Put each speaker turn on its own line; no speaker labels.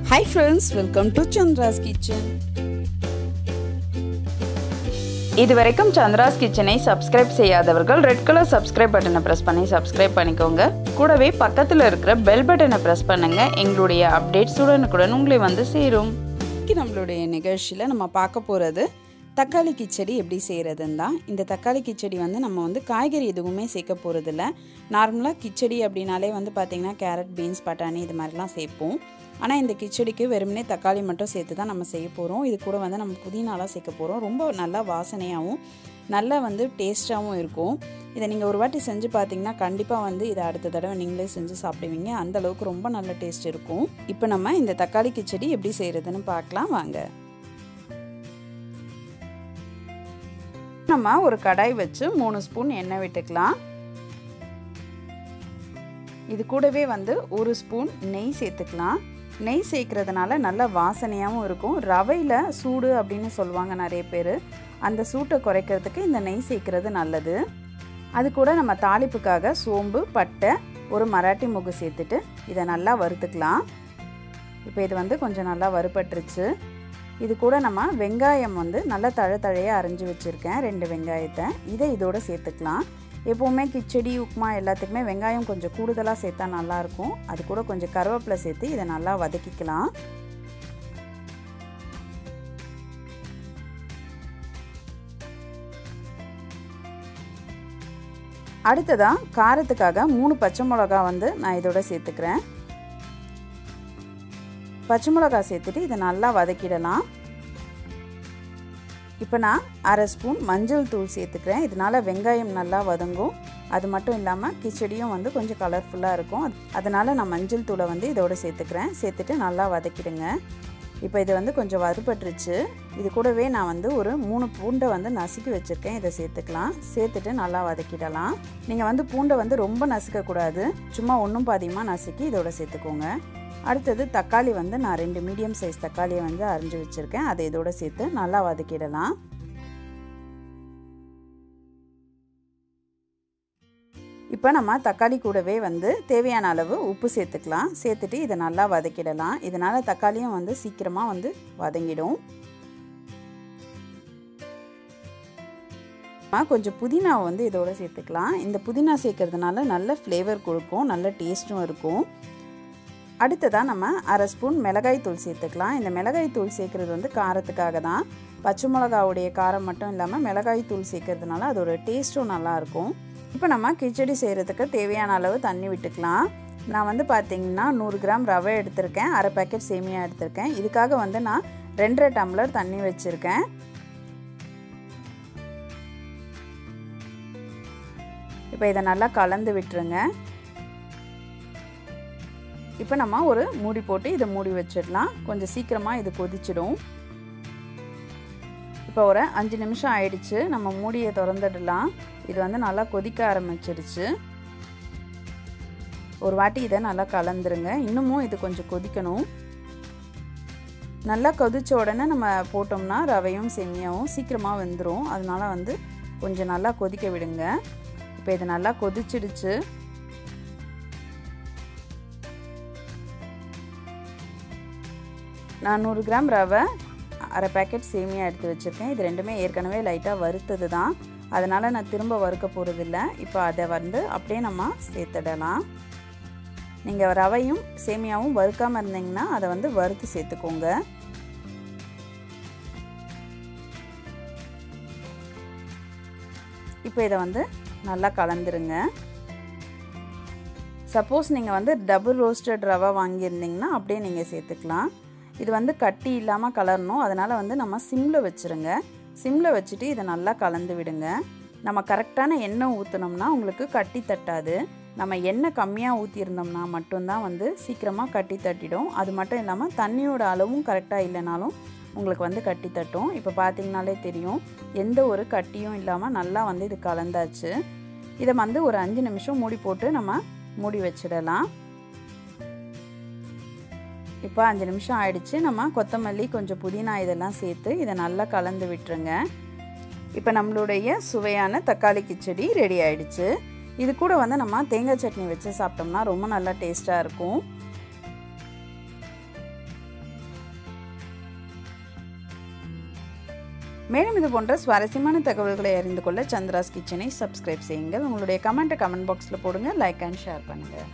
Hi friends, welcome to Chandra's Kitchen.
இதுவரைக்கும் சந்திராஸ் கிச்சனை subscribe செய்யாதவர்கள் ரெட் கலர் சப்ஸ்கிரைப் பட்டனை பிரஸ் பண்ணி சப்ஸ்கிரைப் பண்ணிக்கோங்க. கூடவே பக்கத்தில் இருக்கிற பெல் பட்டனை பிரஸ் பண்ணுங்க. எங்களுடைய அப்டேட்ஸ் உடனுக்குடன் உங்களை வந்து சேரும்.
இன்னைக்கு நம்மளுடைய நிகழ்ச்சியில் நம்ம பார்க்க போகிறது தக்காளி கிச்சடி எப்படி செய்கிறதுன்னு தான். இந்த தக்காளி கிச்சடி வந்து நம்ம வந்து காய்கறி எதுவுமே சேர்க்க போகிறதில்ல. நார்மலாக கிச்சடி அப்படின்னாலே வந்து பார்த்திங்கன்னா கேரட், பீன்ஸ், பட்டாணி இது மாதிரிலாம் சேர்ப்போம். ஆனால் இந்த கிச்சடிக்கு வெறுமனே தக்காளி மட்டும் சேர்த்து தான் நம்ம செய்ய போகிறோம். இது கூட வந்து நம்ம புதினாலாம் சேர்க்க போகிறோம். ரொம்ப நல்லா வாசனையாகவும் நல்லா வந்து டேஸ்ட்டாகவும் இருக்கும். இதை நீங்கள் ஒரு வாட்டி செஞ்சு பார்த்தீங்கன்னா கண்டிப்பாக வந்து இதை அடுத்த தடவை நீங்களே செஞ்சு சாப்பிடுவீங்க. அந்தளவுக்கு ரொம்ப நல்ல டேஸ்ட் இருக்கும். இப்போ நம்ம இந்த தக்காளி கிச்சடி எப்படி செய்கிறதுன்னு பார்க்கலாம் வாங்க. நம்ம ஒரு கடாய் வச்சு 3 ஸ்பூன் எண்ணெய் விட்டுக்கலாம். இது கூடவே வந்து 1 ஸ்பூன் நெய் சேர்த்துக்கலாம். நெய் சேர்க்கறதுனால நல்ல வாசனையாகவும் இருக்கும். ரவையில் சூடு அப்படின்னு சொல்லுவாங்க நிறைய பேர். அந்த சூட்டை குறைக்கிறதுக்கு இந்த நெய் சேர்க்கறது நல்லது. அது கூட நம்ம தாளிப்புக்காக சோம்பு, பட்டை, ஒரு மராட்டி மூகு சேர்த்துட்டு இதை நல்லா வறுத்துக்கலாம். இப்போ இது வந்து கொஞ்சம் நல்லா வறுபட்டுருச்சு. இது கூட நம்ம வெங்காயம் வந்து நல்லா தழையாக அரைஞ்சி வச்சுருக்கேன், 2 வெங்காயத்தை. இதை இதோடு சேர்த்துக்கலாம். எப்போவுமே கிச்சடி, உப்புமா எல்லாத்துக்குமே வெங்காயம் கொஞ்சம் கூடுதலாக சேர்த்தா நல்லாயிருக்கும். அது கூட கொஞ்சம் கருவேப்பிலை சேர்த்து இதை நல்லா வதக்கிக்கலாம். அடுத்ததாக காரத்துக்காக 3 பச்சை மிளகா வந்து நான் இதோட சேர்த்துக்கிறேன். பச்சை மிளகா சேர்த்துட்டு இதை நல்லா வதக்கிடலாம். இப்போ நான் 1/2 ஸ்பூன் மஞ்சள் தூள் சேர்த்துக்கிறேன். இதனால் வெங்காயம் நல்லா வதங்கும். அது மட்டும் இல்லாமல் கிச்சடியும் வந்து கொஞ்சம் கலர்ஃபுல்லாக இருக்கும். அதனால் நான் மஞ்சள் தூளை வந்து இதோடு சேர்த்துக்கிறேன். சேர்த்துட்டு நல்லா வதக்கிடுங்க. இப்போ இது வந்து கொஞ்சம் வறுபட்டுருச்சு. இது கூடவே நான் வந்து ஒரு 3 பூண்டை வந்து நசுக்கி வச்சுருக்கேன். இதை சேர்த்துக்கலாம். சேர்த்துட்டு நல்லா வதக்கிடலாம். நீங்கள் வந்து பூண்டை வந்து ரொம்ப நசுக்கக்கூடாது. சும்மா ஒன்றும் பாதியமாக நசுக்கி இதோட சேர்த்துக்கோங்க. அடுத்தது தக்காளி வந்து நான் 2 மீடியம் சைஸ் தக்காளியை வந்து அரிஞ்சு வச்சுருக்கேன். அதை இதோட சேர்த்து நல்லா வதக்கிடலாம். இப்போ நம்ம தக்காளி கூடவே வந்து தேவையான அளவு உப்பு சேர்த்துக்கலாம். சேர்த்துட்டு இதை நல்லா வதக்கிடலாம். இதனால் தக்காளியும் வந்து சீக்கிரமாக வந்து வதங்கிடும். கொஞ்சம் புதினாவை வந்து இதோட சேர்த்துக்கலாம். இந்த புதினா சேர்க்கறதுனால நல்ல ஃப்ளேவர் கொடுக்கும், நல்ல டேஸ்ட்டும் இருக்கும். அடுத்ததாக நம்ம 1/2 ஸ்பூன் மிளகாய் தூள் சேர்த்துக்கலாம். இந்த மிளகாய் தூள் சேர்க்குறது வந்து காரத்துக்காக தான். பச்சை மிளகாவுடைய காரம் மட்டும் இல்லாமல் மிளகாய் தூள் சேர்க்கறதுனால அதோட டேஸ்ட்டும் நல்லாயிருக்கும். இப்போ நம்ம கிச்சடி செய்கிறதுக்கு தேவையான அளவு தண்ணி விட்டுக்கலாம். நான் வந்து பார்த்திங்கன்னா 100 கிராம் ரவை எடுத்திருக்கேன், 1/2 பேக்கெட் சேமியா எடுத்திருக்கேன். இதுக்காக வந்து நான் 2.5 டம்ளர் தண்ணி வச்சுருக்கேன். இப்போ இதை நல்லா கலந்து விட்டுருங்க. இப்போ நம்ம ஒரு மூடி போட்டு இதை மூடி வச்சிடலாம். கொஞ்சம் சீக்கிரமாக இது கொதிச்சிடும். இப்போ ஒரு 5 நிமிஷம் ஆயிடுச்சு. நம்ம மூடியை திறந்துடலாம். இது வந்து நல்லா கொதிக்க ஆரம்பிச்சிருச்சு. ஒரு வாட்டி இதை நல்லா கலந்துருங்க. இன்னமும் இது கொஞ்சம் கொதிக்கணும். நல்லா கொதிச்ச உடனே நம்ம போட்டோம்னா ரவையும் சேமியாவும் சீக்கிரமாக வெந்துடும். அதனால வந்து கொஞ்சம் நல்லா கொதிக்க விடுங்க. இப்போ இது நல்லா கொதிச்சிடுச்சு. நான் 100 கிராம் ரவை, 1/2 பேக்கெட் சேமியா எடுத்து வச்சுருக்கேன். இது ரெண்டுமே ஏற்கனவே லைட்டாக வறுத்தது தான். அதனால் நான் திரும்ப வறுக்க போகிறதில்ல. இப்போ அதை வந்து அப்படியே நம்ம சேர்த்துடலாம். நீங்கள் ரவையும் சேமியாவும் வறுக்காமல் இருந்தீங்கன்னா அதை வந்து வறுத்து சேர்த்துக்கோங்க. இப்போ இதை வந்து நல்லா கலந்துருங்க. சப்போஸ் நீங்கள் வந்து டபுள் ரோஸ்டட் ரவை வாங்கியிருந்தீங்கன்னா அப்படியே நீங்கள் சேர்த்துக்கலாம். இது வந்து கட்டி இல்லாமல் கலரணும். அதனால் வந்து நம்ம சிம்மில் வச்சுருங்க. சிம்மில் வச்சுட்டு இதை நல்லா கலந்து விடுங்க. நம்ம கரெக்டான எண்ணெய் ஊற்றினோம்னா உங்களுக்கு கட்டி தட்டாது. நம்ம எண்ணெய் கம்மியாக ஊற்றியிருந்தோம்னா மட்டும்தான் வந்து சீக்கிரமாக கட்டி தட்டிடும். அது மட்டும் இல்லாமல் தண்ணியோட அளவும் கரெக்டாக இல்லைனாலும் உங்களுக்கு வந்து கட்டி தட்டும். இப்போ பார்த்திங்கனாலே தெரியும், எந்த ஒரு கட்டியும் இல்லாமல் நல்லா வந்து இது கலந்தாச்சு. இதை வந்து ஒரு 5 நிமிஷம் மூடி போட்டு நம்ம மூடி வச்சிடலாம். இப்போ 5 நிமிஷம் ஆயிடுச்சு. நம்ம கொத்தமல்லி, கொஞ்சம் புதினா இதெல்லாம் சேர்த்து இதை நல்லா கலந்து விட்டுருங்க. இப்போ நம்மளுடைய சுவையான தக்காளி கிச்சடி ரெடி ஆயிடுச்சு. இது கூட வந்து நம்ம தேங்காய் சட்னி வச்சு சாப்பிட்டோம்னா ரொம்ப நல்லா டேஸ்ட்டாக இருக்கும். மேலும் இது போன்ற சுவாரஸ்யமான தகவல்களை அறிந்து கொள்ள சந்திராஸ் கிச்சனை சப்ஸ்கிரைப் செய்யுங்கள். உங்களுடைய கமெண்ட் பாக்ஸில் போடுங்க. லைக் அண்ட் ஷேர் பண்ணுங்கள்.